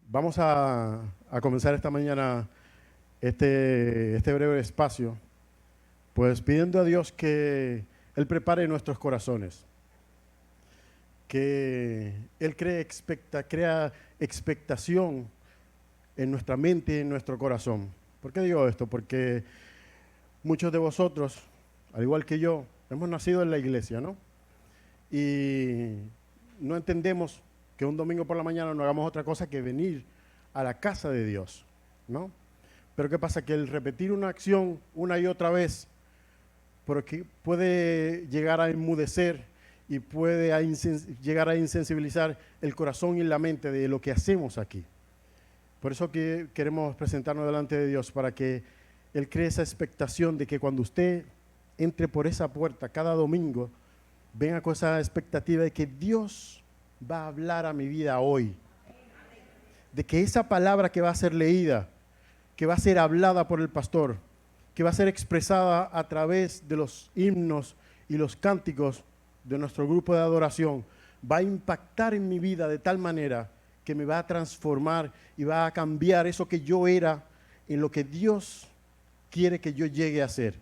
Vamos a comenzar esta mañana este breve espacio, pues pidiendo a Dios que Él prepare nuestros corazones, que Él crea expectación en nuestra mente y en nuestro corazón. ¿Por qué digo esto? Porque muchos de vosotros, al igual que yo, hemos nacido en la iglesia, ¿no? Y no entendemos que un domingo por la mañana no hagamos otra cosa que venir a la casa de Dios, ¿no? Pero ¿qué pasa? Que el repetir una acción una y otra vez porque puede llegar a enmudecer y puede llegar a insensibilizar el corazón y la mente de lo que hacemos aquí. Por eso que queremos presentarnos delante de Dios, para que Él cree esa expectación de que cuando usted entre por esa puerta cada domingo, venga con esa expectativa de que Dios va a hablar a mi vida hoy. De que esa palabra que va a ser leída, que va a ser hablada por el pastor, que va a ser expresada a través de los himnos y los cánticos de nuestro grupo de adoración, va a impactar en mi vida de tal manera que me va a transformar y va a cambiar eso que yo era en lo que Dios quiere que yo llegue a ser,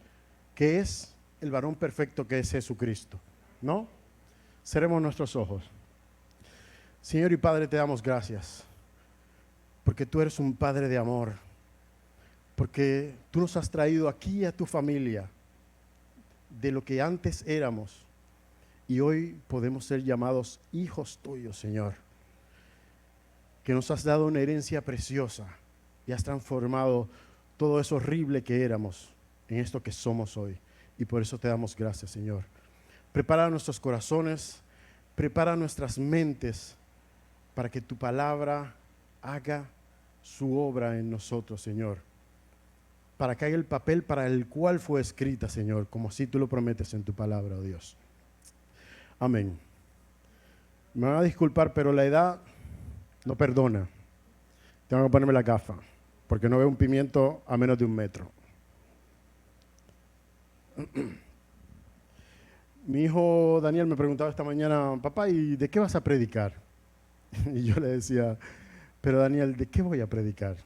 que es el varón perfecto que es Jesucristo, ¿no? Cerremos nuestros ojos. Señor y Padre, te damos gracias, porque tú eres un Padre de amor, porque tú nos has traído aquí a tu familia, de lo que antes éramos, y hoy podemos ser llamados hijos tuyos, Señor, que nos has dado una herencia preciosa y has transformado todo eso horrible que éramos en esto que somos hoy, y por eso te damos gracias, Señor. Prepara nuestros corazones, prepara nuestras mentes para que tu palabra haga su obra en nosotros, Señor, para que haga el papel para el cual fue escrita, Señor, como así tú lo prometes en tu palabra, oh Dios. Amén. Me van a disculpar, pero la edad no perdona. Tengo que ponerme la gafa, porque no veo un pimiento a menos de 1 metro. Mi hijo Daniel me preguntaba esta mañana: papá, ¿y de qué vas a predicar? Y yo le decía: pero Daniel, ¿de qué voy a predicar?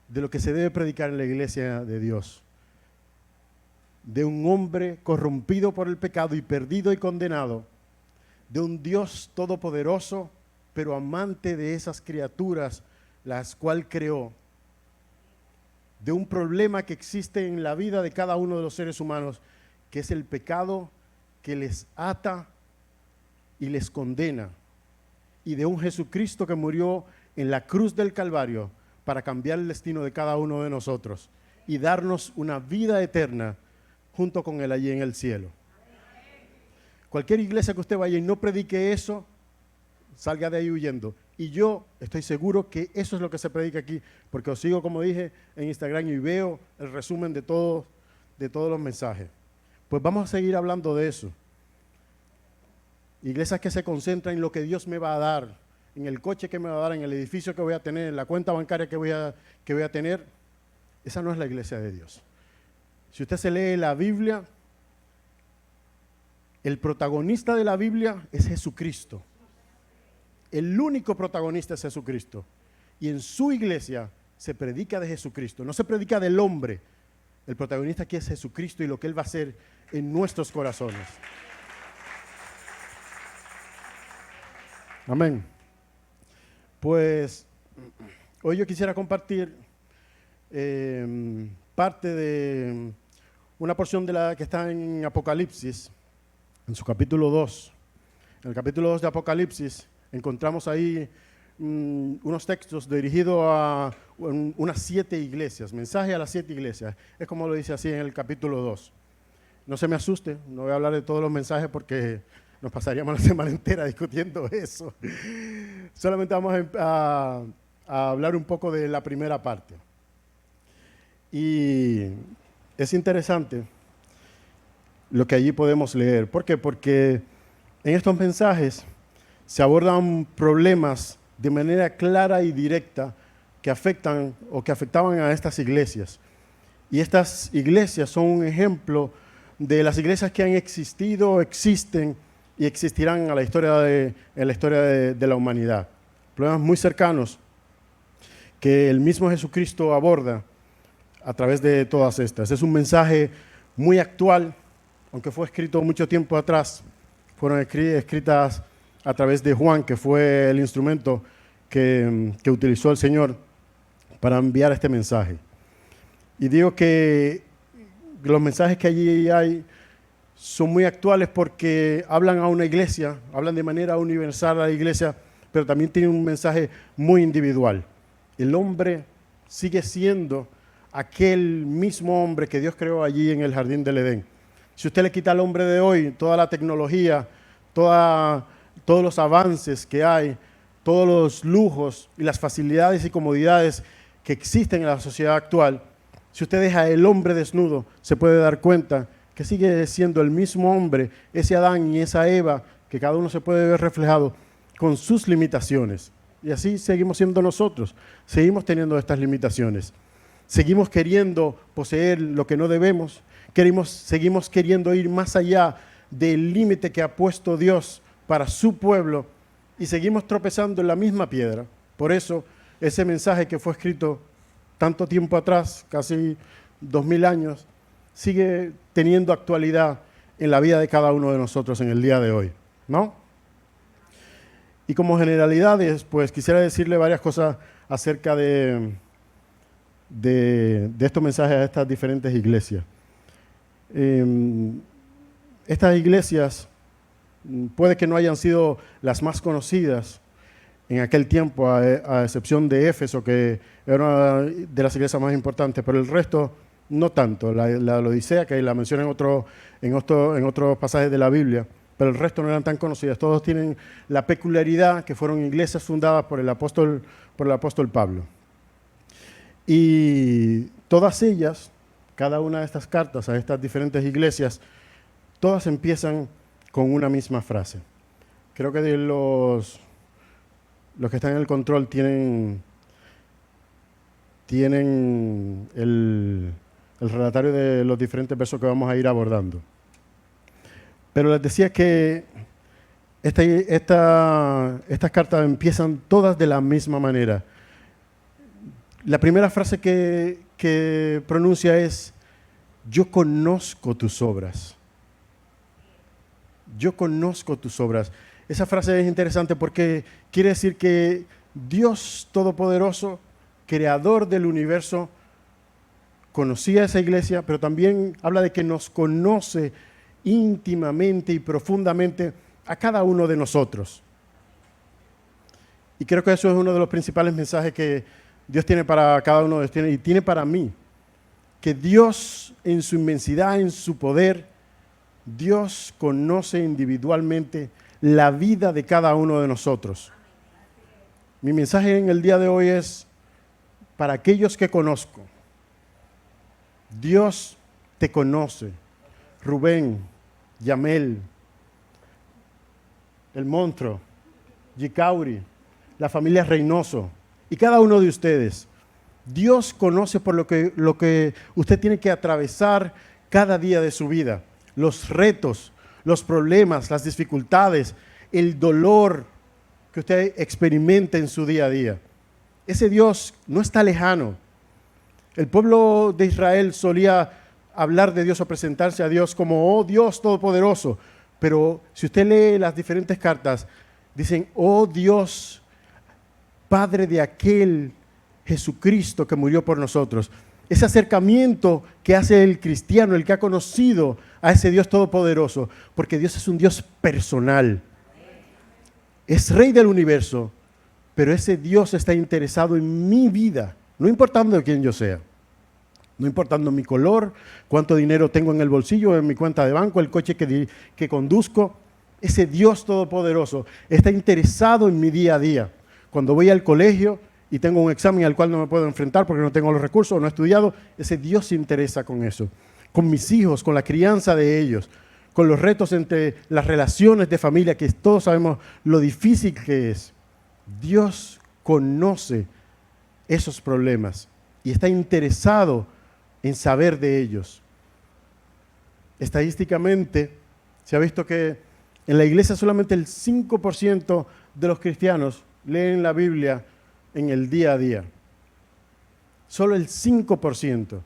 De lo que se debe predicar en la iglesia de Dios. De un hombre corrompido por el pecado y perdido y condenado. De un Dios todopoderoso, pero amante de esas criaturas, las cuales creó. De un problema que existe en la vida de cada uno de los seres humanos, que es el pecado que les ata y les condena. Y de un Jesucristo que murió en la cruz del Calvario para cambiar el destino de cada uno de nosotros y darnos una vida eterna junto con Él allí en el cielo. Cualquier iglesia que usted vaya y no predique eso, salga de ahí huyendo. Y yo estoy seguro que eso es lo que se predica aquí, porque os sigo, como dije, en Instagram y veo el resumen de todos los mensajes. Pues vamos a seguir hablando de eso. Iglesias que se concentran en lo que Dios me va a dar, en el coche que me va a dar, en el edificio que voy a tener, en la cuenta bancaria que voy a tener. Esa no es la iglesia de Dios. Si usted se lee la Biblia, el protagonista de la Biblia es Jesucristo. El único protagonista es Jesucristo. Y en su iglesia se predica de Jesucristo, no se predica del hombre. El protagonista aquí es Jesucristo y lo que Él va a hacer en nuestros corazones. Amén. Pues hoy yo quisiera compartir parte de una porción de la que está en Apocalipsis, en su capítulo 2. En el capítulo 2 de Apocalipsis encontramos ahí unos textos dirigidos a unas 7 iglesias, mensaje a las 7 iglesias. Es como lo dice así en el capítulo 2. No se me asuste, no voy a hablar de todos los mensajes porque nos pasaríamos la semana entera discutiendo eso. Solamente vamos a hablar un poco de la primera parte. Y es interesante lo que allí podemos leer. ¿Por qué? Porque en estos mensajes se abordan problemas de manera clara y directa que afectan o que afectaban a estas iglesias. Y estas iglesias son un ejemplo de las iglesias que han existido, existen y existirán en la historia de la humanidad. Problemas muy cercanos que el mismo Jesucristo aborda a través de todas estas. Es un mensaje muy actual, aunque fue escrito mucho tiempo atrás. Fueron escritas a través de Juan, que fue el instrumento que utilizó el Señor para enviar este mensaje. Y digo que los mensajes que allí hay son muy actuales porque hablan a una iglesia, hablan de manera universal a la iglesia, pero también tienen un mensaje muy individual. El hombre sigue siendo aquel mismo hombre que Dios creó allí en el jardín del Edén. Si usted le quita al hombre de hoy toda la tecnología, todos los avances que hay, todos los lujos y las facilidades y comodidades que existen en la sociedad actual, si usted deja al hombre desnudo, se puede dar cuenta que sigue siendo el mismo hombre, ese Adán y esa Eva, que cada uno se puede ver reflejado con sus limitaciones. Y así seguimos siendo nosotros, seguimos teniendo estas limitaciones. Seguimos queriendo poseer lo que no debemos, seguimos queriendo ir más allá del límite que ha puesto Dios para su pueblo y seguimos tropezando en la misma piedra. Por eso, ese mensaje que fue escrito tanto tiempo atrás, casi 2000 años, sigue teniendo actualidad en la vida de cada uno de nosotros en el día de hoy, ¿no? Y como generalidades, pues quisiera decirle varias cosas acerca de estos mensajes a estas diferentes iglesias. Estas iglesias puede que no hayan sido las más conocidas en aquel tiempo, a excepción de Éfeso, que era una de las iglesias más importantes, pero el resto no tanto. La Odisea, que la menciona en otros pasajes de la Biblia, pero el resto no eran tan conocidas. Todos tienen la peculiaridad que fueron iglesias fundadas por el apóstol Pablo. Y todas ellas, cada una de estas cartas a estas diferentes iglesias, todas empiezan con una misma frase. Creo que de los que están en el control tienen el relatario de los diferentes versos que vamos a ir abordando. Pero les decía que estas cartas empiezan todas de la misma manera. La primera frase que pronuncia es: yo conozco tus obras. Yo conozco tus obras. Esa frase es interesante porque quiere decir que Dios Todopoderoso, creador del universo, conocía a esa iglesia, pero también habla de que nos conoce íntimamente y profundamente a cada uno de nosotros. Y creo que eso es uno de los principales mensajes que Dios tiene para cada uno de ustedes y tiene para mí. Que Dios, en su inmensidad, en su poder, Dios conoce individualmente la vida de cada uno de nosotros. Mi mensaje en el día de hoy es para aquellos que conozco. Dios te conoce. Rubén, Yamel, El Monstruo, Gicauri, la familia Reynoso y cada uno de ustedes. Dios conoce por lo que usted tiene que atravesar cada día de su vida. Los retos, los problemas, las dificultades, el dolor que usted experimenta en su día a día. Ese Dios no está lejano. El pueblo de Israel solía hablar de Dios o presentarse a Dios como, oh Dios Todopoderoso. Pero si usted lee las diferentes cartas, dicen, oh Dios, Padre de aquel Jesucristo que murió por nosotros. Ese acercamiento que hace el cristiano, el que ha conocido a ese Dios todopoderoso, porque Dios es un Dios personal. Es Rey del universo, pero ese Dios está interesado en mi vida, no importando de quién yo sea, no importando mi color, cuánto dinero tengo en el bolsillo, en mi cuenta de banco, el coche que conduzco. Ese Dios todopoderoso está interesado en mi día a día. Cuando voy al colegio y tengo un examen al cual no me puedo enfrentar porque no tengo los recursos o no he estudiado, ese Dios se interesa con eso. Con mis hijos, con la crianza de ellos, con los retos entre las relaciones de familia, que todos sabemos lo difícil que es. Dios conoce esos problemas y está interesado en saber de ellos. Estadísticamente, se ha visto que en la iglesia solamente el 5% de los cristianos leen la Biblia en el día a día. Solo el 5%.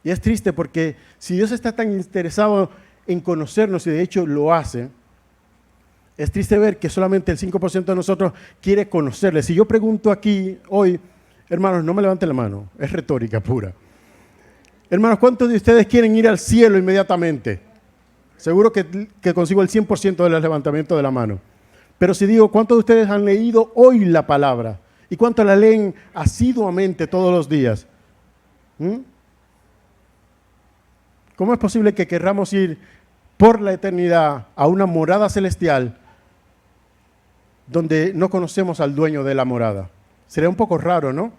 Y es triste porque si Dios está tan interesado en conocernos y de hecho lo hace, es triste ver que solamente el 5% de nosotros quiere conocerle. Si yo pregunto aquí hoy, hermanos, no me levanten la mano, es retórica pura. Hermanos, ¿cuántos de ustedes quieren ir al cielo inmediatamente? Seguro que consigo el 100% del levantamiento de la mano. Pero si digo, ¿cuántos de ustedes han leído hoy la palabra? ¿Y cuántos la leen asiduamente todos los días? ¿Cómo es posible que querramos ir por la eternidad a una morada celestial donde no conocemos al dueño de la morada? Sería un poco raro, ¿no?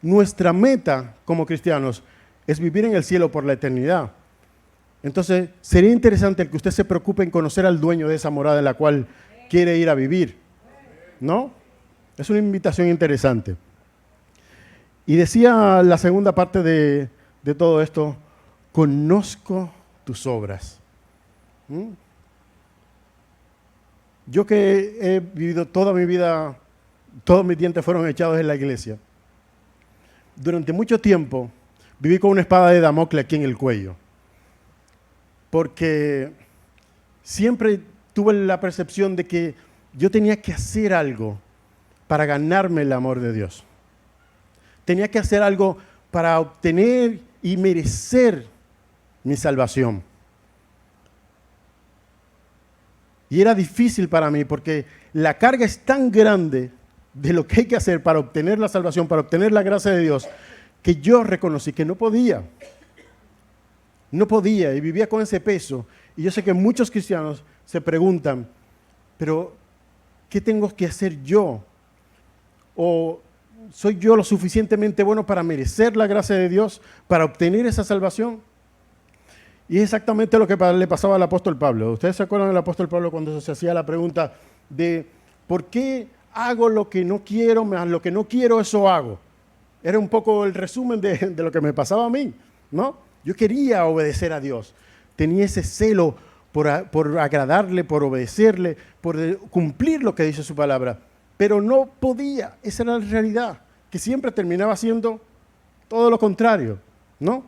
Nuestra meta como cristianos es vivir en el cielo por la eternidad. Entonces, sería interesante el que usted se preocupe en conocer al dueño de esa morada en la cual quiere ir a vivir, ¿no? Es una invitación interesante. Y decía la segunda parte de todo esto, conozco tus obras. Yo que he vivido toda mi vida, todos mis dientes fueron echados en la iglesia. Durante mucho tiempo viví con una espada de Damocles aquí en el cuello. Porque siempre tuve la percepción de que yo tenía que hacer algo para ganarme el amor de Dios. Tenía que hacer algo para obtener y merecer mi salvación. Y era difícil para mí porque la carga es tan grande de lo que hay que hacer para obtener la salvación, para obtener la gracia de Dios, que yo reconocí que no podía. No podía y vivía con ese peso. Y yo sé que muchos cristianos se preguntan, pero ¿qué tengo que hacer yo? ¿O soy yo lo suficientemente bueno para merecer la gracia de Dios, para obtener esa salvación? Y es exactamente lo que le pasaba al apóstol Pablo. ¿Ustedes se acuerdan del apóstol Pablo cuando se hacía la pregunta de ¿por qué hago lo que no quiero, más lo que no quiero, eso hago? Era un poco el resumen de lo que me pasaba a mí, ¿no? Yo quería obedecer a Dios. Tenía ese celo por agradarle, por obedecerle, por cumplir lo que dice su palabra. Pero no podía. Esa era la realidad, que siempre terminaba haciendo todo lo contrario, ¿no?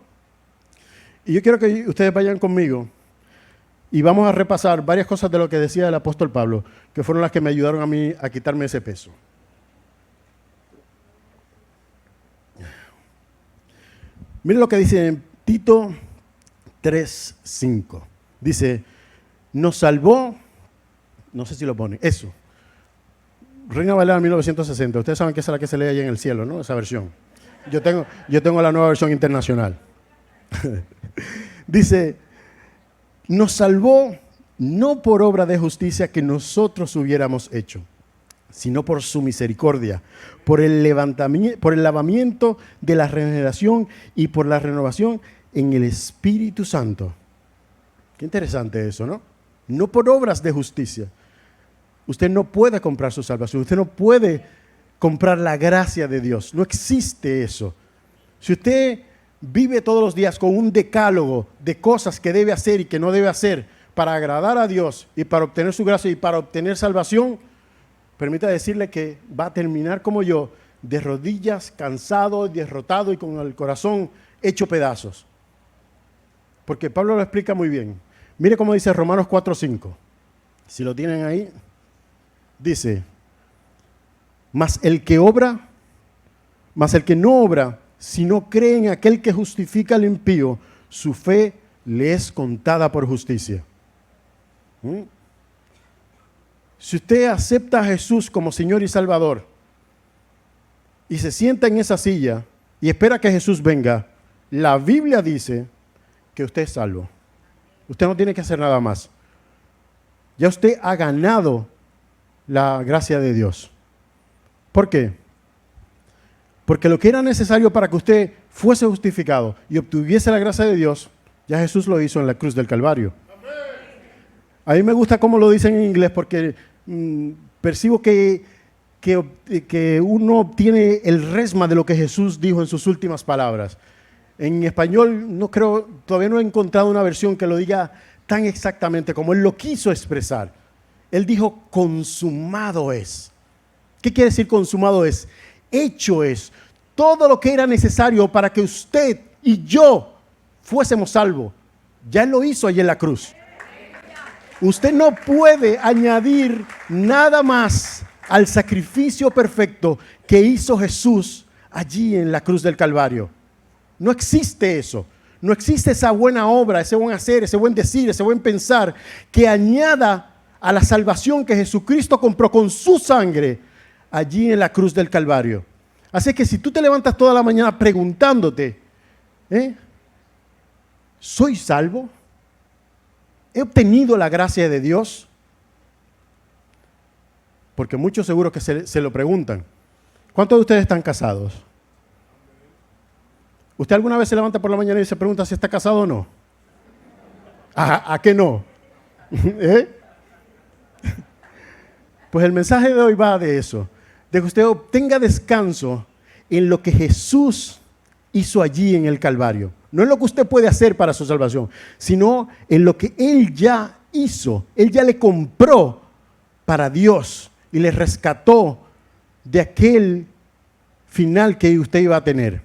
Y yo quiero que ustedes vayan conmigo y vamos a repasar varias cosas de lo que decía el apóstol Pablo, que fueron las que me ayudaron a mí a quitarme ese peso. Miren lo que dice en Tito 3:5. Dice, nos salvó, no sé si lo pone, eso. Reina Valera 1960. Ustedes saben que esa es la que se lee allá en el cielo, ¿no? Esa versión. Yo tengo la nueva versión internacional. Dice, nos salvó no por obra de justicia que nosotros hubiéramos hecho, sino por su misericordia, por el lavamiento de la regeneración y por la renovación en el Espíritu Santo. Qué interesante eso, ¿no? No por obras de justicia. Usted no puede comprar su salvación, usted no puede comprar la gracia de Dios, no existe eso. Si usted vive todos los días con un decálogo de cosas que debe hacer y que no debe hacer para agradar a Dios y para obtener su gracia y para obtener salvación, permita decirle que va a terminar como yo, de rodillas, cansado, derrotado y con el corazón hecho pedazos. Porque Pablo lo explica muy bien. Mire cómo dice Romanos 4:5. Si lo tienen ahí, dice, mas el que no obra, si no cree en aquel que justifica al impío, su fe le es contada por justicia. Si usted acepta a Jesús como Señor y Salvador y se sienta en esa silla y espera que Jesús venga, la Biblia dice que usted es salvo. Usted no tiene que hacer nada más. Ya usted ha ganado la gracia de Dios. ¿Por qué? Porque lo que era necesario para que usted fuese justificado y obtuviese la gracia de Dios, ya Jesús lo hizo en la cruz del Calvario. A mí me gusta cómo lo dicen en inglés porque percibo que uno obtiene el resma de lo que Jesús dijo en sus últimas palabras. En español todavía no he encontrado una versión que lo diga tan exactamente como él lo quiso expresar. Él dijo, consumado es. ¿Qué quiere decir consumado es? Hecho es. todo lo que era necesario para que usted y yo fuésemos salvos. Ya Él lo hizo allí en la cruz. Usted no puede añadir nada más al sacrificio perfecto que hizo Jesús allí en la cruz del Calvario. No existe eso. No existe esa buena obra, ese buen hacer, ese buen decir, ese buen pensar que añada a la salvación que Jesucristo compró con su sangre allí en la cruz del Calvario. Así que si tú te levantas toda la mañana preguntándote, ¿soy salvo? ¿He obtenido la gracia de Dios? Porque muchos seguro que se lo preguntan. ¿Cuántos de ustedes están casados? ¿Usted alguna vez se levanta por la mañana y se pregunta si está casado o no? ¿A qué no? Pues el mensaje de hoy va de eso, de que usted obtenga descanso en lo que Jesús hizo allí en el Calvario. No en lo que usted puede hacer para su salvación, sino en lo que Él ya hizo. Él ya le compró para Dios y le rescató de aquel final que usted iba a tener.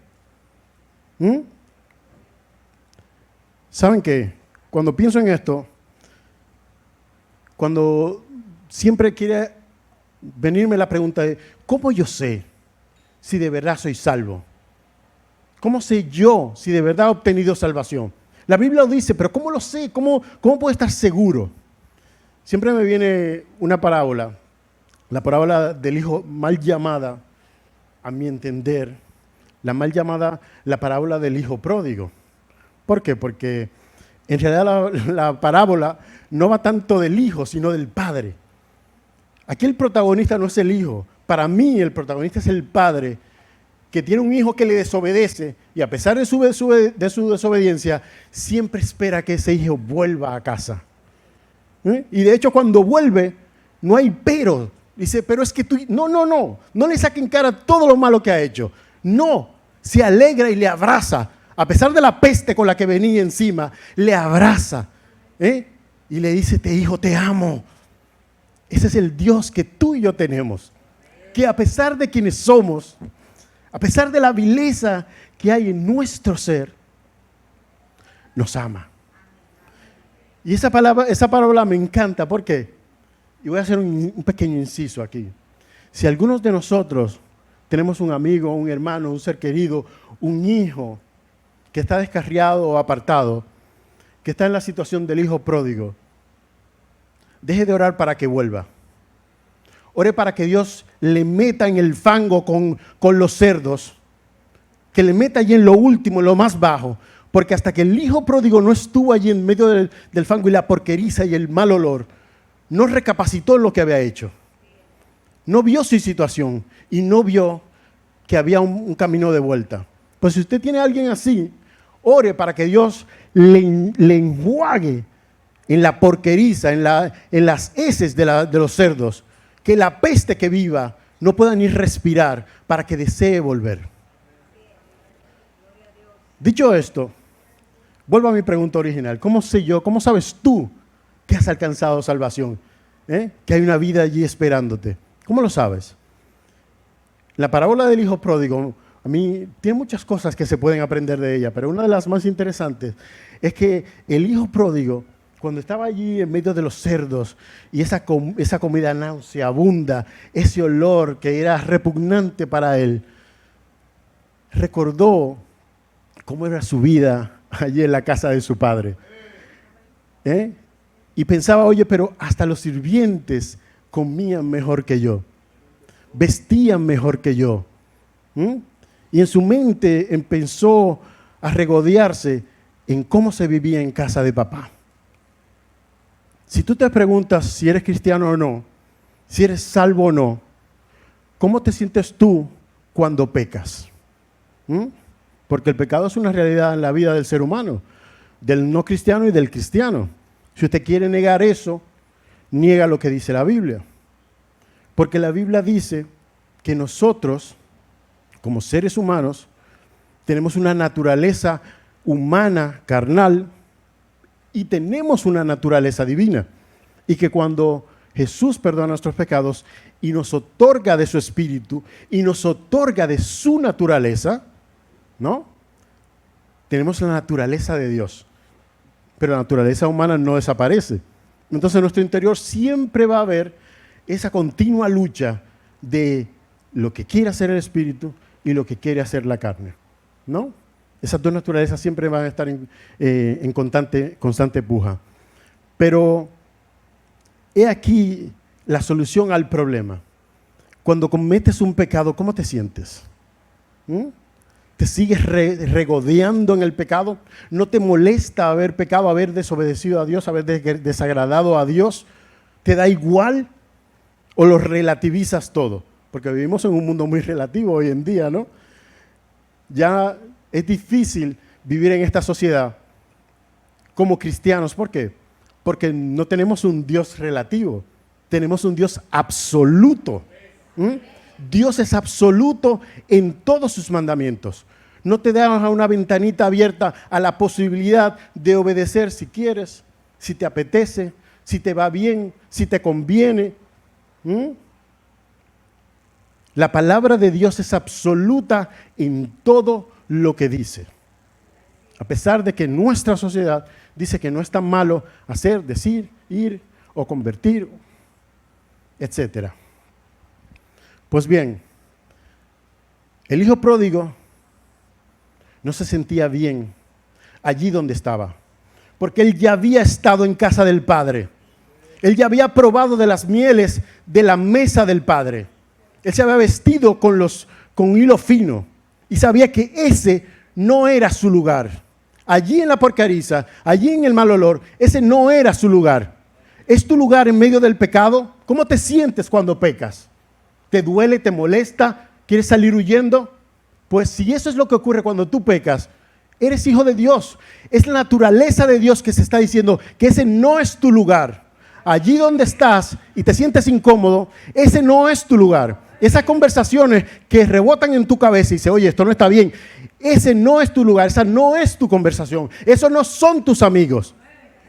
¿Saben qué? Cuando pienso en esto, cuando siempre quiere venirme la pregunta de ¿cómo yo sé si de verdad soy salvo? ¿Cómo sé yo si de verdad he obtenido salvación? La Biblia lo dice, pero ¿cómo lo sé? ¿Cómo puedo estar seguro? Siempre me viene una parábola, la parábola del hijo mal llamada, a mi entender, la mal llamada, la parábola del hijo pródigo. ¿Por qué? Porque en realidad la parábola no va tanto del hijo, sino del padre. Aquí el protagonista no es el hijo. Para mí el protagonista es el padre, que tiene un hijo que le desobedece y a pesar de su desobediencia, siempre espera que ese hijo vuelva a casa. Y de hecho cuando vuelve, no hay pero. Dice, pero es que tú... No le saquen cara todo lo malo que ha hecho. No, se alegra y le abraza. A pesar de la peste con la que venía encima, le abraza. Y le dice, hijo, te amo. Ese es el Dios que tú y yo tenemos. Que a pesar de quienes somos, a pesar de la vileza que hay en nuestro ser, nos ama. Y esa parábola me encanta. ¿Por qué? Y voy a hacer un pequeño inciso aquí. Si algunos de nosotros tenemos un amigo, un hermano, un ser querido, un hijo que está descarriado o apartado, que está en la situación del hijo pródigo, deje de orar para que vuelva. Ore para que Dios le meta en el fango con los cerdos, que le meta allí en lo último, en lo más bajo, porque hasta que el hijo pródigo no estuvo allí en medio del fango y la porqueriza y el mal olor, no recapacitó en lo que había hecho. No vio su situación y no vio que había un camino de vuelta. Pues si usted tiene a alguien así, ore para que Dios le enjuague en la porqueriza, en las heces de los cerdos, que la peste que viva no pueda ni respirar para que desee volver. Dicho esto, vuelvo a mi pregunta original. ¿Cómo sé yo, cómo sabes tú que has alcanzado salvación? Que hay una vida allí esperándote. ¿Cómo lo sabes? La parábola del hijo pródigo, a mí tiene muchas cosas que se pueden aprender de ella, pero una de las más interesantes es que el hijo pródigo, cuando estaba allí en medio de los cerdos y esa comida nauseabunda, ese olor que era repugnante para él, recordó cómo era su vida allí en la casa de su padre. Y pensaba, oye, pero hasta los sirvientes comían mejor que yo, vestían mejor que yo. Y en su mente empezó a regodearse en cómo se vivía en casa de papá. Si tú te preguntas si eres cristiano o no, si eres salvo o no, ¿cómo te sientes tú cuando pecas? Porque el pecado es una realidad en la vida del ser humano, del no cristiano y del cristiano. Si usted quiere negar eso, niega lo que dice la Biblia. Porque la Biblia dice que nosotros, como seres humanos, tenemos una naturaleza humana, carnal, y tenemos una naturaleza divina. Y que cuando Jesús perdona nuestros pecados y nos otorga de su Espíritu y nos otorga de su naturaleza, ¿no? Tenemos la naturaleza de Dios, pero la naturaleza humana no desaparece. Entonces en nuestro interior siempre va a haber esa continua lucha de lo que quiere hacer el Espíritu y lo que quiere hacer la carne, ¿no? Esas dos naturalezas siempre van a estar en constante puja. Pero he aquí la solución al problema. Cuando cometes un pecado, ¿cómo te sientes? ¿Te sigues regodeando en el pecado? ¿No te molesta haber pecado, haber desobedecido a Dios, haber desagradado a Dios? ¿Te da igual o lo relativizas todo? Porque vivimos en un mundo muy relativo hoy en día, ¿no? Ya es difícil vivir en esta sociedad como cristianos. ¿Por qué? Porque no tenemos un Dios relativo, tenemos un Dios absoluto. Dios es absoluto en todos sus mandamientos. No te dejas una ventanita abierta a la posibilidad de obedecer si quieres, si te apetece, si te va bien, si te conviene. La palabra de Dios es absoluta en todo lo que dice. A pesar de que nuestra sociedad dice que no es tan malo hacer, decir, ir o convertir, etc. Pues bien, el hijo pródigo no se sentía bien allí donde estaba, porque él ya había estado en casa del Padre. Él ya había probado de las mieles de la mesa del Padre. Él se había vestido con hilo fino y sabía que ese no era su lugar. Allí en la porcariza, allí en el mal olor, ese no era su lugar. ¿Es tu lugar en medio del pecado? ¿Cómo te sientes cuando pecas? ¿Te duele? ¿Te molesta? ¿Quieres salir huyendo? Pues si eso es lo que ocurre cuando tú pecas, eres hijo de Dios. Es la naturaleza de Dios que se está diciendo que ese no es tu lugar. Allí donde estás y te sientes incómodo, ese no es tu lugar. Esas conversaciones que rebotan en tu cabeza y dices, oye, esto no está bien, ese no es tu lugar, esa no es tu conversación. Esos no son tus amigos.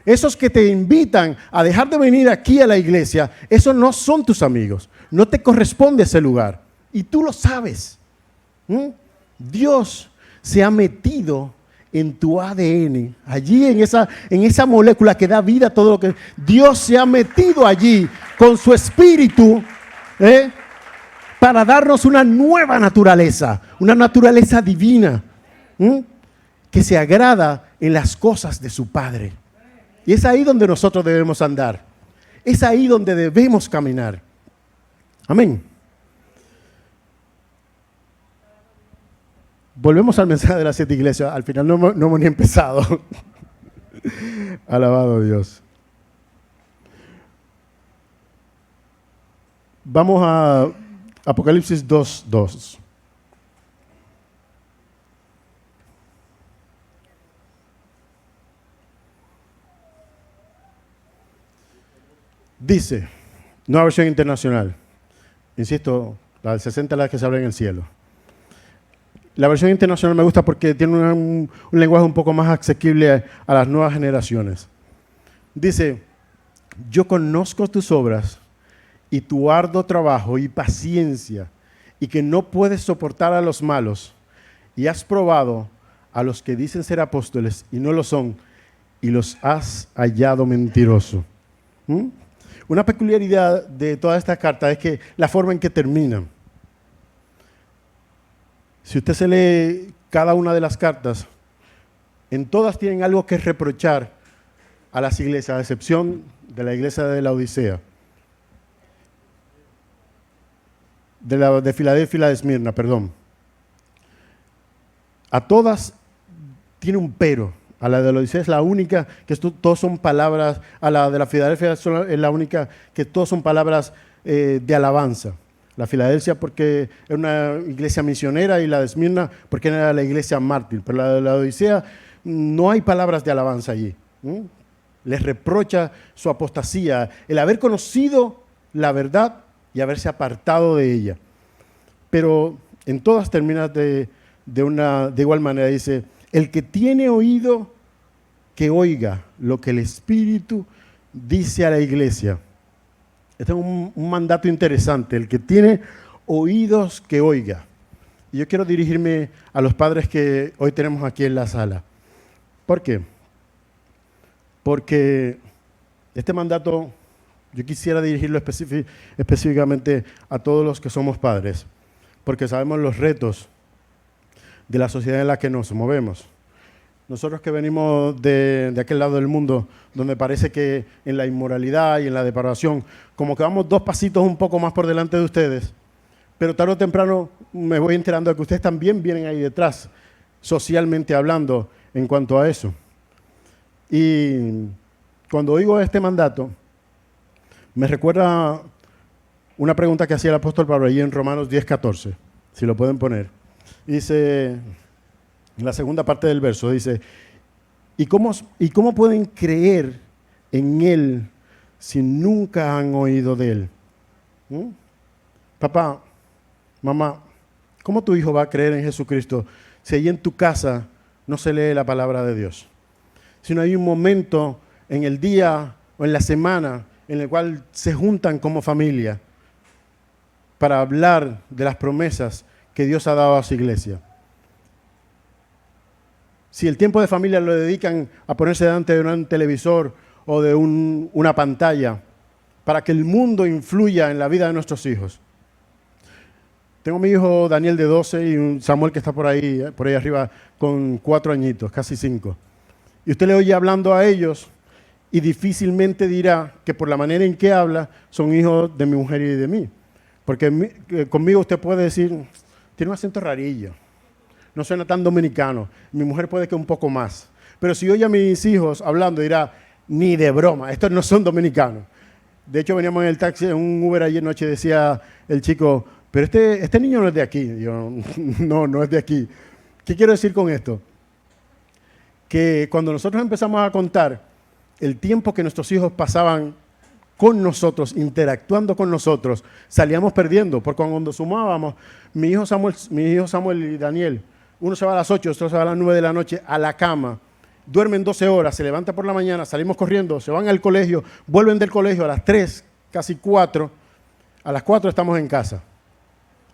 Esos que te invitan a dejar de venir aquí a la iglesia, esos no son tus amigos. No te corresponde ese lugar. Y tú lo sabes. Dios se ha metido en tu ADN, allí en esa molécula que da vida a todo lo que... Dios se ha metido allí con su espíritu, para darnos una nueva naturaleza, una naturaleza divina, que se agrada en las cosas de su Padre. Y es ahí donde nosotros debemos andar. Es ahí donde debemos caminar. Amén. Volvemos al mensaje de las 7 iglesias. Al final no hemos ni empezado. Alabado Dios. Vamos a Apocalipsis 2:2. Dice, nueva versión internacional. Insisto, la del 60 es la que se habla en el cielo. La versión internacional me gusta porque tiene un lenguaje un poco más asequible a las nuevas generaciones. Dice, yo conozco tus obras y tu arduo trabajo y paciencia, y que no puedes soportar a los malos, y has probado a los que dicen ser apóstoles y no lo son, y los has hallado mentirosos. Una peculiaridad de toda esta carta es que la forma en que terminan. Si usted se lee cada una de las cartas, en todas tienen algo que reprochar a las iglesias, a excepción de la iglesia de la Odisea, de Filadelfia y la de Esmirna, perdón. A todas tiene un pero. A la de la Odisea es la única que todos son palabras, a la de la Filadelfia es la única que todos son palabras de alabanza. La Filadelfia porque era una iglesia misionera y la de Esmirna porque era la iglesia mártir. Pero la de la Odisea no hay palabras de alabanza allí. Les reprocha su apostasía, el haber conocido la verdad y haberse apartado de ella. Pero en todas termina de igual manera. Dice, el que tiene oído, que oiga lo que el Espíritu dice a la iglesia. Este es un mandato interesante. El que tiene oídos, que oiga. Y yo quiero dirigirme a los padres que hoy tenemos aquí en la sala. ¿Por qué? Porque este mandato yo quisiera dirigirlo específicamente a todos los que somos padres, porque sabemos los retos de la sociedad en la que nos movemos. Nosotros que venimos de aquel lado del mundo, donde parece que en la inmoralidad y en la depravación, como que vamos 2 pasitos un poco más por delante de ustedes, pero tarde o temprano me voy enterando de que ustedes también vienen ahí detrás, socialmente hablando, en cuanto a eso. Y cuando oigo este mandato, me recuerda una pregunta que hacía el apóstol Pablo allí en Romanos 10:14, si lo pueden poner. Dice, en la segunda parte del verso, dice, ¿y cómo pueden creer en Él si nunca han oído de Él? Papá, mamá, ¿cómo tu hijo va a creer en Jesucristo si ahí en tu casa no se lee la palabra de Dios? Si no hay un momento en el día o en la semana en el cual se juntan como familia para hablar de las promesas que Dios ha dado a su iglesia. Si el tiempo de familia lo dedican a ponerse delante de un televisor o de una pantalla para que el mundo influya en la vida de nuestros hijos. Tengo a mi hijo Daniel de 12 y un Samuel que está por ahí arriba con 4 añitos, casi 5. Y usted le oye hablando a ellos y difícilmente dirá que por la manera en que habla son hijos de mi mujer y de mí. Porque conmigo usted puede decir, tiene un acento rarillo, no suena tan dominicano. Mi mujer puede que un poco más. Pero si oye a mis hijos hablando dirá, ni de broma, estos no son dominicanos. De hecho veníamos en el taxi, en un Uber ayer noche, decía el chico, pero este niño no es de aquí. Yo, no es de aquí. ¿Qué quiero decir con esto? Que cuando nosotros empezamos a contar el tiempo que nuestros hijos pasaban con nosotros, interactuando con nosotros, salíamos perdiendo, porque cuando sumábamos, mi hijo Samuel y Daniel, uno se va a las 8, otro se va a las 9 de la noche a la cama, duermen 12 horas, se levanta por la mañana, salimos corriendo, se van al colegio, vuelven del colegio a las 3, casi 4, a las 4 estamos en casa,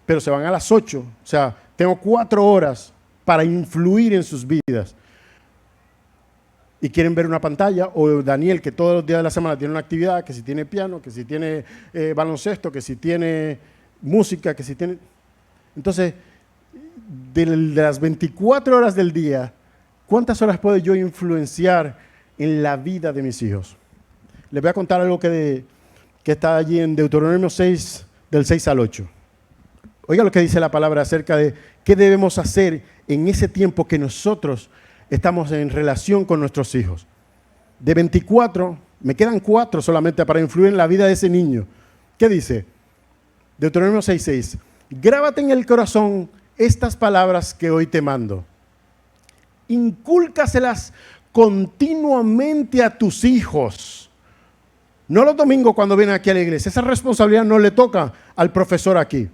pero se van a las 8, o sea, tengo 4 horas para influir en sus vidas. Y quieren ver una pantalla, o Daniel, que todos los días de la semana tiene una actividad, que si tiene piano, que si tiene baloncesto, que si tiene música, que si tiene... Entonces, de las 24 horas del día, ¿cuántas horas puedo yo influenciar en la vida de mis hijos? Les voy a contar algo que está allí en Deuteronomio 6, del 6 al 8. Oiga lo que dice la palabra acerca de qué debemos hacer en ese tiempo que nosotros estamos en relación con nuestros hijos. De 24, me quedan 4 solamente para influir en la vida de ese niño. ¿Qué dice? Deuteronomio 6:6. Grábate en el corazón estas palabras que hoy te mando. Incúlcaselas continuamente a tus hijos. No los domingos cuando vienen aquí a la iglesia. Esa responsabilidad no le toca al profesor aquí.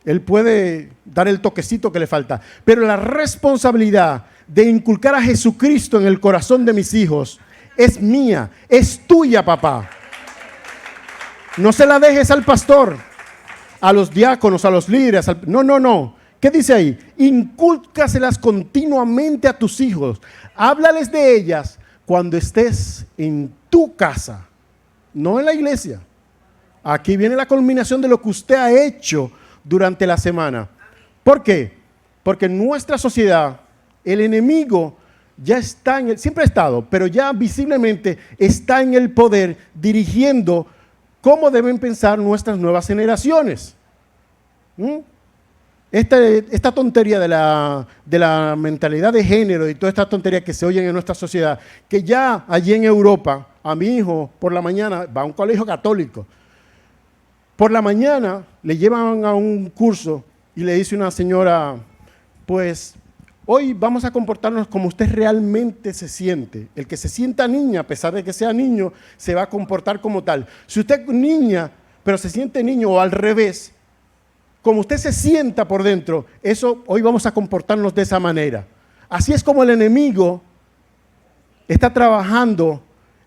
Él puede dar el toquecito que le falta. Pero la responsabilidad de inculcar a Jesucristo en el corazón de mis hijos es mía, es tuya, papá. No se la dejes al pastor, a los diáconos, a los líderes. No. ¿Qué dice ahí? Incúlcaselas continuamente a tus hijos. Háblales de ellas cuando estés en tu casa, no en la iglesia. Aquí viene la culminación de lo que usted ha hecho durante la semana. ¿Por qué? Porque en nuestra sociedad el enemigo ya está siempre ha estado, pero ya visiblemente está en el poder dirigiendo cómo deben pensar nuestras nuevas generaciones. Esta tontería de la mentalidad de género y toda esta tontería que se oyen en nuestra sociedad, que ya allí en Europa, a mi hijo por la mañana va a un colegio católico, por la mañana le llevan a un curso y le dice una señora, pues hoy vamos a comportarnos como usted realmente se siente. El que se sienta niña, a pesar de que sea niño, se va a comportar como tal. Si usted es niña, pero se siente niño o al revés, como usted se sienta por dentro, eso hoy vamos a comportarnos de esa manera. Así es como el enemigo está trabajando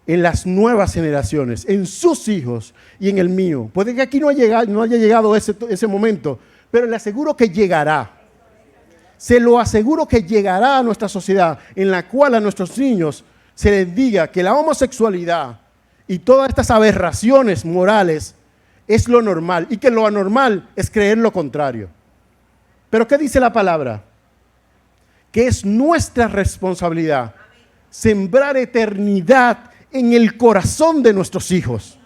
en las nuevas generaciones, en sus hijos y en el mío. Puede que aquí no haya llegado ese momento, pero le aseguro que llegará. Se lo aseguro que llegará a nuestra sociedad en la cual a nuestros niños se les diga que la homosexualidad y todas estas aberraciones morales es lo normal y que lo anormal es creer lo contrario. Pero ¿qué dice la palabra? Que es nuestra responsabilidad sembrar eternidad en el corazón de nuestros hijos.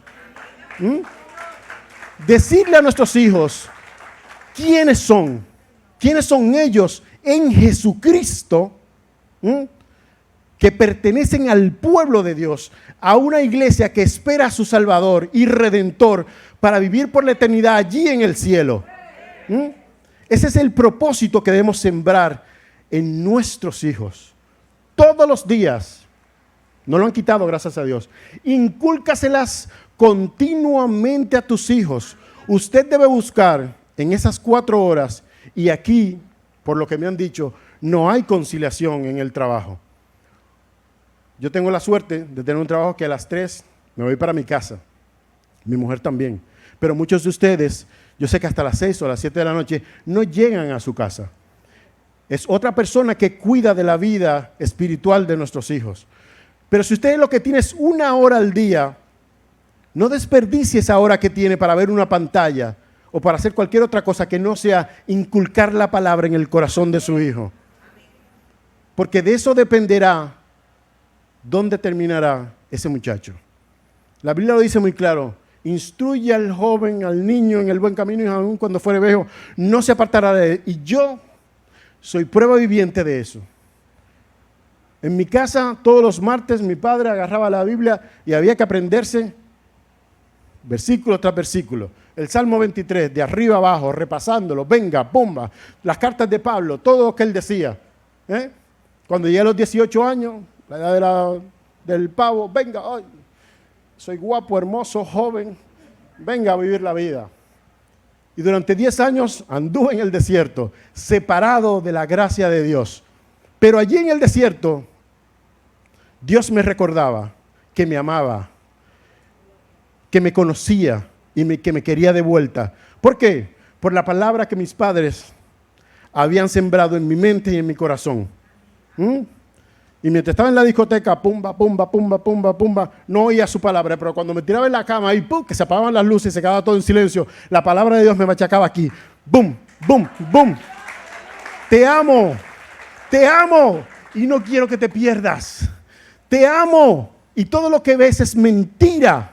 Decirle a nuestros hijos quiénes son ellos en Jesucristo, que pertenecen al pueblo de Dios, a una iglesia que espera a su Salvador y Redentor para vivir por la eternidad allí en el cielo. Ese es el propósito que debemos sembrar en nuestros hijos. Todos los días, no lo han quitado, gracias a Dios. Incúlcaselas continuamente a tus hijos. Usted debe buscar en esas 4 horas, y aquí, por lo que me han dicho, no hay conciliación en el trabajo. Yo tengo la suerte de tener un trabajo que a las 3 me voy para mi casa. Mi mujer también. Pero muchos de ustedes, yo sé que hasta las 6 o las 7 de la noche, no llegan a su casa. Es otra persona que cuida de la vida espiritual de nuestros hijos. Pero si usted lo que tiene es 1 hora al día, no desperdicie esa hora que tiene para ver una pantalla o para hacer cualquier otra cosa que no sea inculcar la palabra en el corazón de su hijo. Porque de eso dependerá dónde terminará ese muchacho. La Biblia lo dice muy claro: instruye al joven, al niño en el buen camino, y aun cuando fuere viejo no se apartará de él. Y yo soy prueba viviente de eso. En mi casa, todos los martes, mi padre agarraba la Biblia y había que aprenderse versículo tras versículo. El Salmo 23, de arriba abajo, repasándolo, venga, pumba, las cartas de Pablo, todo lo que él decía. Cuando llegué a los 18 años, la edad del pavo, venga, ay, soy guapo, hermoso, joven, venga a vivir la vida. Y durante 10 años anduve en el desierto, separado de la gracia de Dios. Pero allí en el desierto, Dios me recordaba que me amaba, que me conocía y que me quería de vuelta. ¿Por qué? Por la palabra que mis padres habían sembrado en mi mente y en mi corazón. Y mientras estaba en la discoteca, pumba, pumba, pumba, pumba, pumba, no oía su palabra, pero cuando me tiraba en la cama y pum, que se apagaban las luces y se quedaba todo en silencio, la palabra de Dios me machacaba aquí. Bum, bum, bum. Te amo y no quiero que te pierdas. Te amo y todo lo que ves es mentira.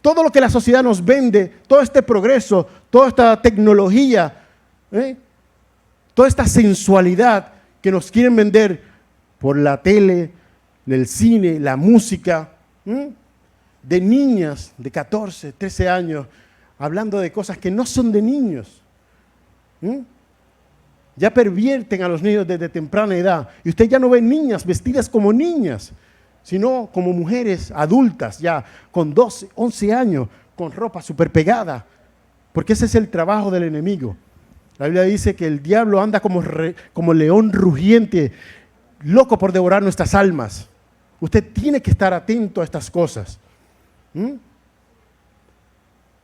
Todo lo que la sociedad nos vende, todo este progreso, toda esta tecnología, toda esta sensualidad que nos quieren vender por la tele, el cine, la música, de niñas de 14, 13 años, hablando de cosas que no son de niños. Ya pervierten a los niños desde temprana edad. Y usted ya no ve niñas vestidas como niñas, sino como mujeres adultas ya con 12, 11 años, con ropa súper pegada. Porque ese es el trabajo del enemigo. La Biblia dice que el diablo anda como león rugiente, loco por devorar nuestras almas. Usted tiene que estar atento a estas cosas.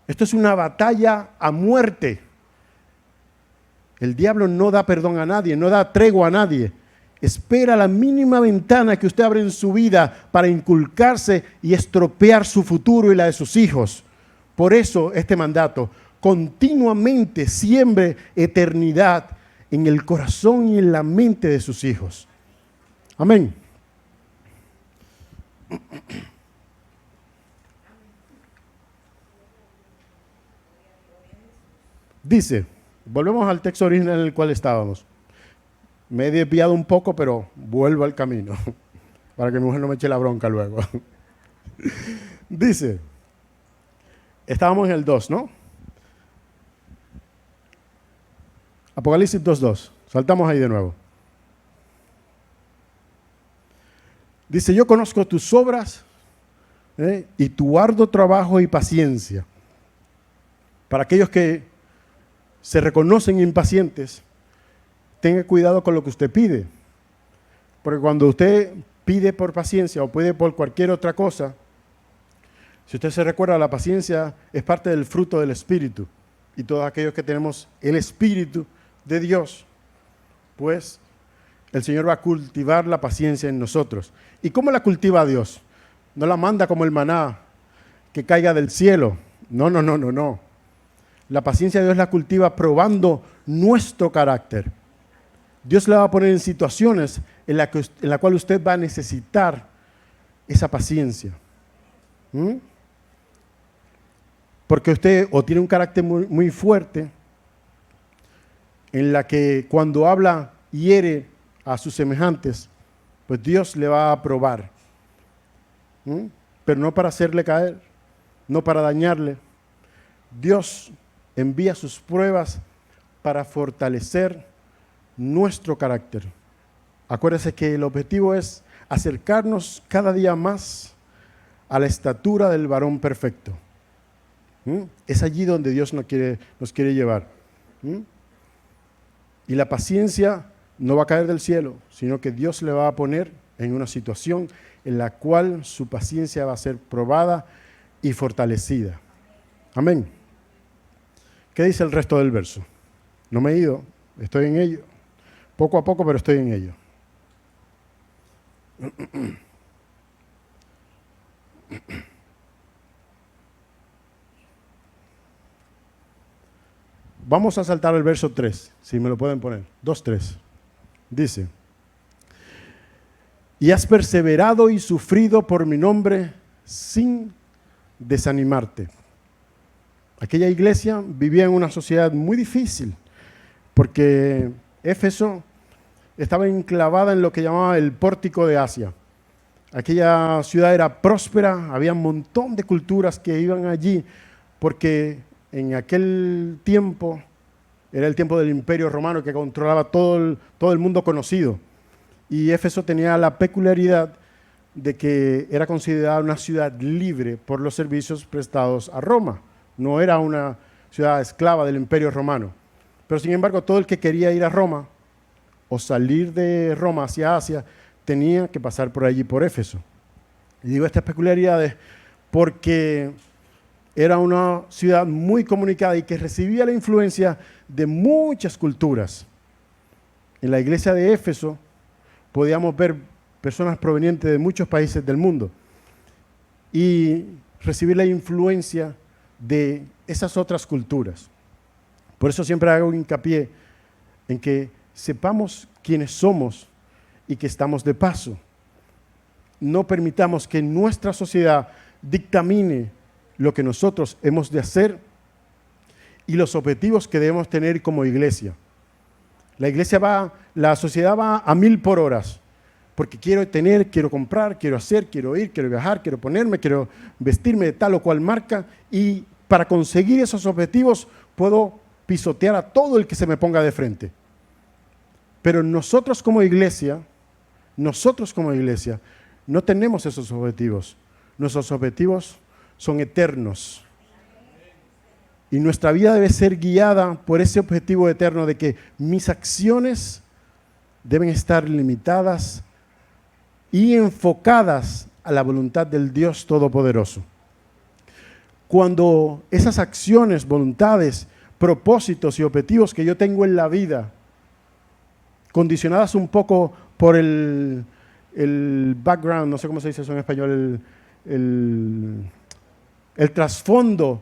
Esto es una batalla a muerte. El diablo no da perdón a nadie, no da tregua a nadie. Espera la mínima ventana que usted abre en su vida para inculcarse y estropear su futuro y la de sus hijos. Por eso este mandato: continuamente siembre eternidad en el corazón y en la mente de sus hijos. Amén. Dice, volvemos al texto original en el cual estábamos. Me he desviado un poco, pero vuelvo al camino, para que mi mujer no me eche la bronca luego. Dice, estábamos en el 2, ¿no? Apocalipsis 2:2. Saltamos ahí de nuevo. Dice, yo conozco tus obras y tu arduo trabajo y paciencia. Para aquellos que se reconocen impacientes, tenga cuidado con lo que usted pide. Porque cuando usted pide por paciencia o pide por cualquier otra cosa, si usted se recuerda, la paciencia es parte del fruto del Espíritu. Y todos aquellos que tenemos el Espíritu de Dios, pues el Señor va a cultivar la paciencia en nosotros. ¿Y cómo la cultiva Dios? No la manda como el maná, que caiga del cielo. No. La paciencia Dios la cultiva probando nuestro carácter. Dios le va a poner en situaciones en la cual usted va a necesitar esa paciencia. Porque usted o tiene un carácter muy fuerte, en la que cuando habla hiere a sus semejantes, pues Dios le va a probar. Pero no para hacerle caer, no para dañarle. Dios envía sus pruebas para fortalecer nuestro carácter. Acuérdese que el objetivo es acercarnos cada día más a la estatura del varón perfecto. Es allí donde Dios nos quiere llevar. Y la paciencia no va a caer del cielo, sino que Dios le va a poner en una situación en la cual su paciencia va a ser probada y fortalecida. Amén. ¿Qué dice el resto del verso? No me he ido, estoy en ello. Poco a poco, pero estoy en ello. Vamos a saltar al verso 3, si me lo pueden poner. 2:3. Dice: y has perseverado y sufrido por mi nombre sin desanimarte. Aquella iglesia vivía en una sociedad muy difícil, porque Éfeso estaba enclavada en lo que llamaba el pórtico de Asia. Aquella ciudad era próspera, había un montón de culturas que iban allí, porque en aquel tiempo era el tiempo del Imperio Romano, que controlaba todo el mundo conocido. Y Éfeso tenía la peculiaridad de que era considerada una ciudad libre por los servicios prestados a Roma. No era una ciudad esclava del Imperio Romano. Pero sin embargo, todo el que quería ir a Roma o salir de Roma hacia Asia tenía que pasar por allí, por Éfeso. Y digo estas peculiaridades porque era una ciudad muy comunicada y que recibía la influencia de muchas culturas. En la iglesia de Éfeso podíamos ver personas provenientes de muchos países del mundo y recibir la influencia de esas otras culturas. Por eso siempre hago hincapié en que sepamos quiénes somos y que estamos de paso. No permitamos que nuestra sociedad dictamine lo que nosotros hemos de hacer y los objetivos que debemos tener como iglesia. La sociedad va a 1000 por hora, porque quiero tener, quiero comprar, quiero hacer, quiero ir, quiero viajar, quiero ponerme, quiero vestirme de tal o cual marca, y para conseguir esos objetivos puedo pisotear a todo el que se me ponga de frente. Pero nosotros como iglesia no tenemos esos objetivos. Nuestros objetivos son eternos. Y nuestra vida debe ser guiada por ese objetivo eterno de que mis acciones deben estar limitadas y enfocadas a la voluntad del Dios Todopoderoso. Cuando esas acciones, voluntades, propósitos y objetivos que yo tengo en la vida, condicionadas un poco por el background, no sé cómo se dice eso en español, el trasfondo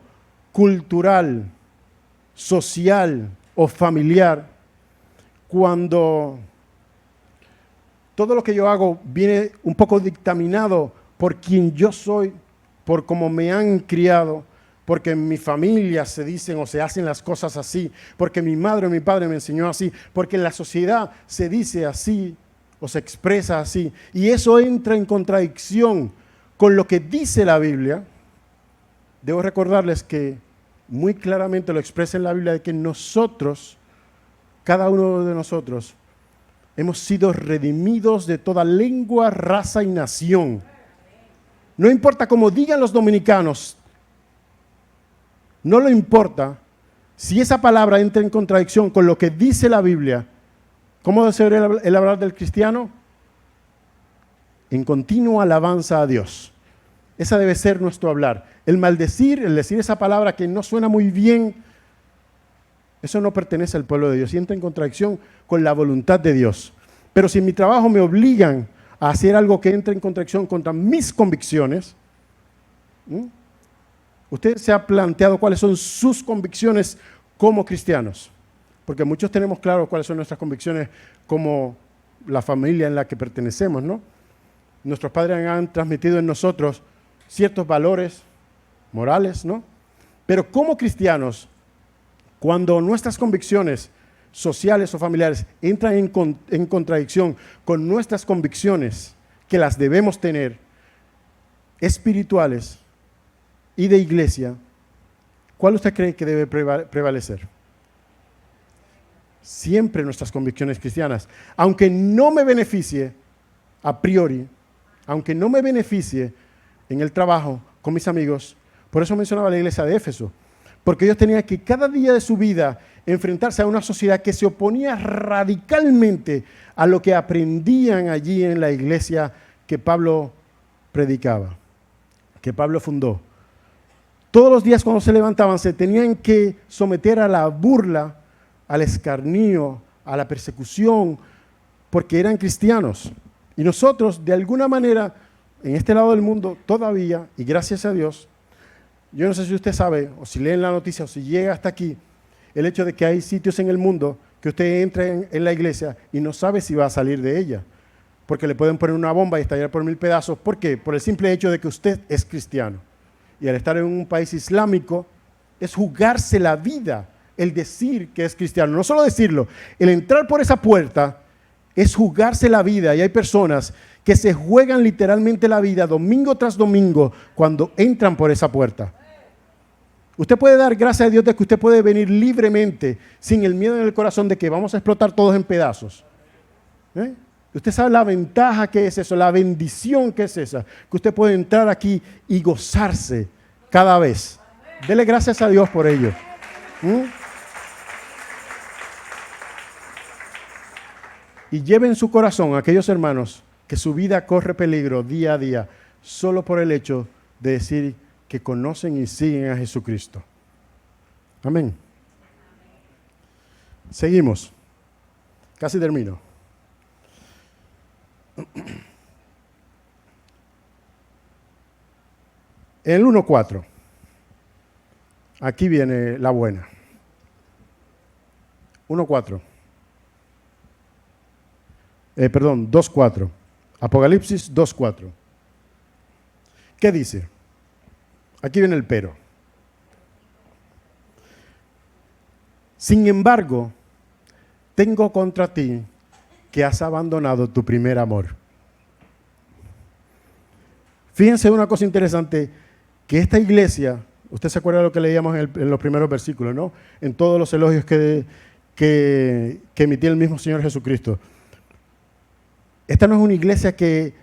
cultural, social o familiar, cuando todo lo que yo hago viene un poco dictaminado por quien yo soy, por cómo me han criado, porque en mi familia se dicen o se hacen las cosas así, porque mi madre o mi padre me enseñó así, porque en la sociedad se dice así o se expresa así, y eso entra en contradicción con lo que dice la Biblia. Debo recordarles que muy claramente lo expresa en la Biblia de que nosotros, cada uno de nosotros, hemos sido redimidos de toda lengua, raza y nación. No importa cómo digan los dominicanos, no le importa si esa palabra entra en contradicción con lo que dice la Biblia. ¿Cómo debe ser el hablar del cristiano? en continua alabanza a Dios. Esa debe ser nuestro hablar. El maldecir, el decir esa palabra que no suena muy bien, eso no pertenece al pueblo de Dios y entra en contradicción con la voluntad de Dios. Pero si en mi trabajo me obligan a hacer algo que entre en contradicción contra mis convicciones, ¿usted se ha planteado cuáles son sus convicciones como cristianos? Porque muchos tenemos claro cuáles son nuestras convicciones como la familia en la que pertenecemos, ¿no? Nuestros padres han transmitido en nosotros ciertos valores morales, ¿no? Pero como cristianos, cuando nuestras convicciones sociales o familiares entran en contradicción con nuestras convicciones, que las debemos tener, espirituales y de iglesia, ¿cuál usted cree que debe prevalecer? Siempre nuestras convicciones cristianas. Aunque no me beneficie a priori, aunque no me beneficie en el trabajo, con mis amigos, por eso mencionaba la iglesia de Éfeso, porque ellos tenían que cada día de su vida enfrentarse a una sociedad que se oponía radicalmente a lo que aprendían allí en la iglesia que Pablo predicaba, que Pablo fundó. Todos los días cuando se levantaban se tenían que someter a la burla, al escarnio, a la persecución, porque eran cristianos. Y nosotros, de alguna manera, en este lado del mundo, todavía, y gracias a Dios, yo no sé si usted sabe, o si lee en la noticia, o si llega hasta aquí, el hecho de que hay sitios en el mundo que usted entra en la iglesia y no sabe si va a salir de ella, porque le pueden poner una bomba y estallar por 1000 pedazos. ¿Por qué? Por el simple hecho de que usted es cristiano. Y al estar en un país islámico, es jugarse la vida el decir que es cristiano. No solo decirlo, el entrar por esa puerta es jugarse la vida. Y hay personas que se juegan literalmente la vida domingo tras domingo cuando entran por esa puerta. Usted puede dar gracias a Dios de que usted puede venir libremente, sin el miedo en el corazón de que vamos a explotar todos en pedazos. Usted sabe la ventaja que es eso, la bendición que es esa, que usted puede entrar aquí y gozarse cada vez. Dele gracias a Dios por ello. Y lleve en su corazón a aquellos hermanos que su vida corre peligro día a día, solo por el hecho de decir que conocen y siguen a Jesucristo. Amén. Seguimos. Casi termino. En el 1:4. Aquí viene la buena. 1:4. 2:4. Apocalipsis 2:4. ¿Qué dice? Aquí viene el pero. Sin embargo, tengo contra ti que has abandonado tu primer amor. Fíjense una cosa interesante, que esta iglesia, usted se acuerda de lo que leíamos en los primeros versículos, ¿no? En todos los elogios que emitía el mismo Señor Jesucristo. Esta no es una iglesia que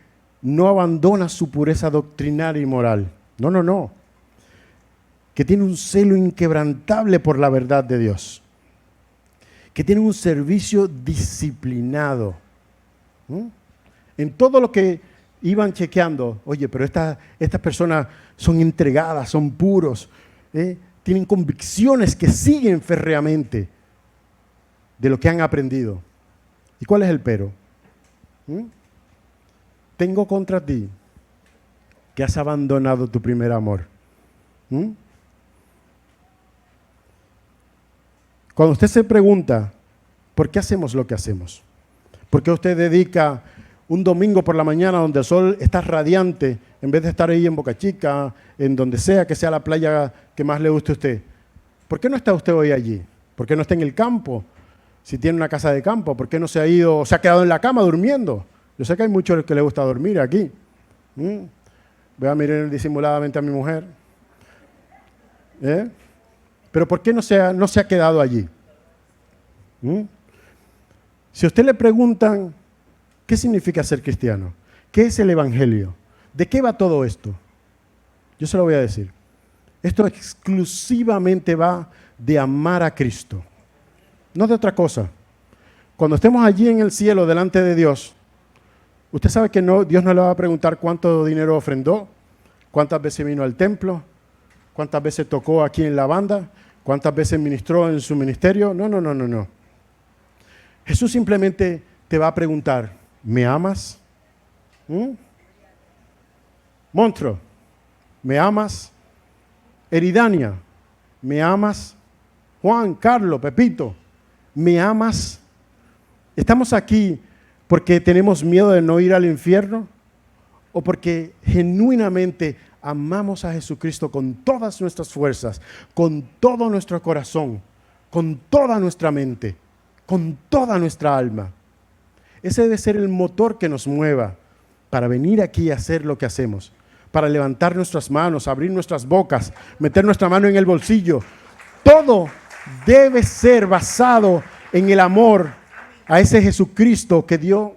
no abandona su pureza doctrinal y moral. No, no, no. Que tiene un celo inquebrantable por la verdad de Dios. Que tiene un servicio disciplinado. En todo lo que iban chequeando, oye, pero estas personas son entregadas, son puros, tienen convicciones que siguen férreamente de lo que han aprendido. ¿Y cuál es el pero? Tengo contra ti que has abandonado tu primer amor. Cuando usted se pregunta, ¿por qué hacemos lo que hacemos? ¿Por qué usted dedica un domingo por la mañana donde el sol está radiante, en vez de estar ahí en Boca Chica, en donde sea que sea la playa que más le guste a usted? ¿Por qué no está usted hoy allí? ¿Por qué no está en el campo? Si tiene una casa de campo, ¿por qué no se ha ido, se ha quedado en la cama durmiendo? Yo sé que hay muchos que les gusta dormir aquí. Voy a mirar disimuladamente a mi mujer. Pero ¿por qué no se ha quedado allí? Si a usted le preguntan, ¿qué significa ser cristiano? ¿Qué es el evangelio? ¿De qué va todo esto? Yo se lo voy a decir. Esto exclusivamente va de amar a Cristo, no de otra cosa. Cuando estemos allí en el cielo delante de Dios, Usted sabe que no, Dios no le va a preguntar cuánto dinero ofrendó, cuántas veces vino al templo, cuántas veces tocó aquí en la banda, cuántas veces ministró en su ministerio. No, no, no, no, no. Jesús simplemente te va a preguntar, ¿me amas? Montro, ¿me amas? Eridania, ¿me amas? Juan, Carlos, Pepito, ¿me amas? ¿Estamos aquí porque tenemos miedo de no ir al infierno? ¿O porque genuinamente amamos a Jesucristo con todas nuestras fuerzas, con todo nuestro corazón, con toda nuestra mente, con toda nuestra alma? Ese debe ser el motor que nos mueva para venir aquí a hacer lo que hacemos, para levantar nuestras manos, abrir nuestras bocas, meter nuestra mano en el bolsillo. Todo debe ser basado en el amor a ese Jesucristo que dio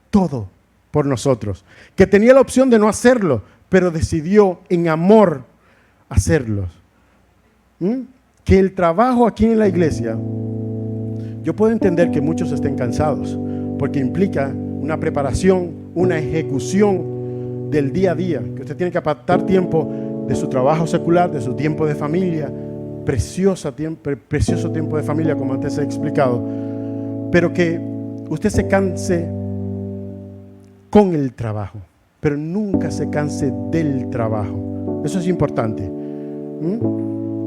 todo por nosotros, que tenía la opción de no hacerlo, pero decidió en amor hacerlo. Que el trabajo aquí en la iglesia, yo puedo entender que muchos estén cansados, porque implica una preparación, una ejecución del día a día, que usted tiene que apartar tiempo de su trabajo secular, de su tiempo de familia, precioso tiempo de familia, como antes he explicado, pero que usted se canse con el trabajo, pero nunca se canse del trabajo. Eso es importante.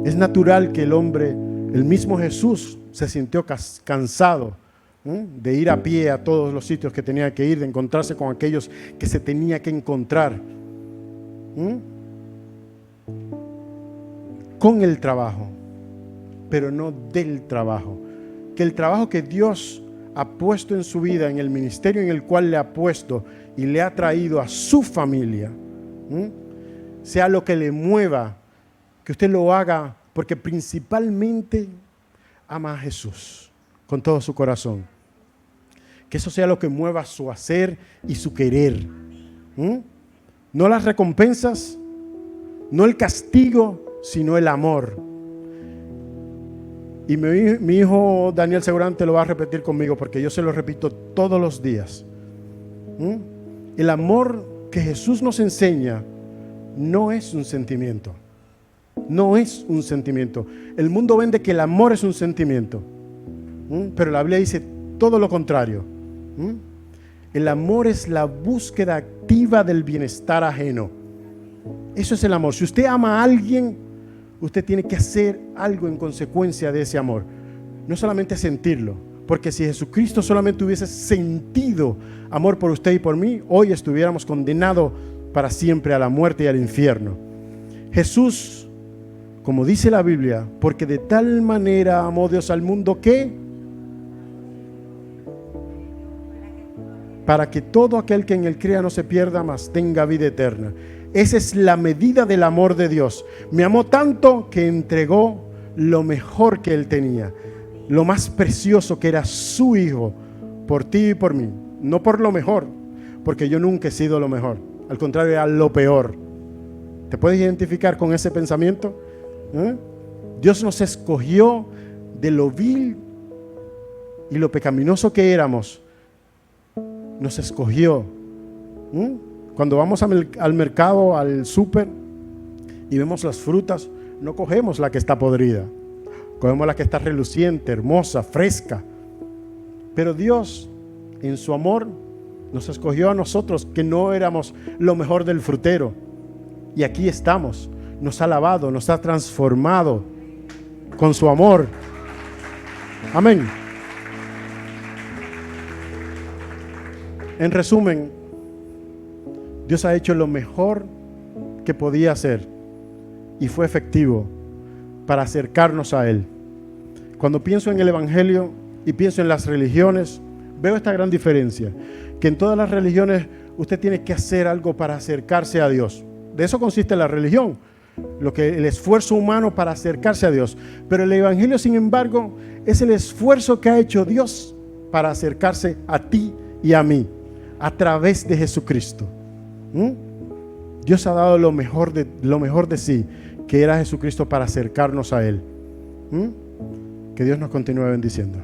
Es natural que el hombre, el mismo Jesús, se sintió cansado de ir a pie a todos los sitios que tenía que ir, de encontrarse con aquellos que se tenía que encontrar. Con el trabajo, pero no del trabajo. Que el trabajo que Dios ha puesto en su vida, en el ministerio en el cual le ha puesto y le ha traído a su familia, sea lo que le mueva, que usted lo haga porque principalmente ama a Jesús con todo su corazón. Que eso sea lo que mueva su hacer y su querer. No las recompensas, no el castigo, sino el amor. Y mi hijo Daniel seguramente lo va a repetir conmigo, porque yo se lo repito todos los días. El amor que Jesús nos enseña no es un sentimiento. No es un sentimiento. El mundo vende que el amor es un sentimiento, pero la Biblia dice todo lo contrario. El amor es la búsqueda activa del bienestar ajeno. Eso es el amor. Si usted ama a alguien, usted tiene que hacer algo en consecuencia de ese amor. No solamente sentirlo, porque si Jesucristo solamente hubiese sentido amor por usted y por mí, hoy estuviéramos condenados para siempre a la muerte y al infierno. Jesús, como dice la Biblia, porque de tal manera amó Dios al mundo que, para que todo aquel que en él crea no se pierda, mas tenga vida eterna. Esa es la medida del amor de Dios. Me amó tanto que entregó lo mejor que él tenía, lo más precioso, que era su hijo, por ti y por mí. No por lo mejor, porque yo nunca he sido lo mejor. Al contrario, era lo peor. ¿Te puedes identificar con ese pensamiento? Dios nos escogió de lo vil y lo pecaminoso que éramos. Nos escogió. Cuando vamos al mercado, al súper, y vemos las frutas, no cogemos la que está podrida, cogemos la que está reluciente, hermosa, fresca. Pero Dios, en su amor, nos escogió a nosotros, que no éramos lo mejor del frutero, y aquí estamos. Nos ha lavado, nos ha transformado con su amor. Amén. En resumen, Dios ha hecho lo mejor que podía hacer y fue efectivo para acercarnos a Él. Cuando pienso en el Evangelio y pienso en las religiones, veo esta gran diferencia, que en todas las religiones usted tiene que hacer algo para acercarse a Dios. De eso consiste la religión, el esfuerzo humano para acercarse a Dios. Pero el Evangelio, sin embargo, es el esfuerzo que ha hecho Dios para acercarse a ti y a mí, a través de Jesucristo. Dios ha dado lo mejor de sí, que era Jesucristo, para acercarnos a Él. Que Dios nos continúe bendiciendo.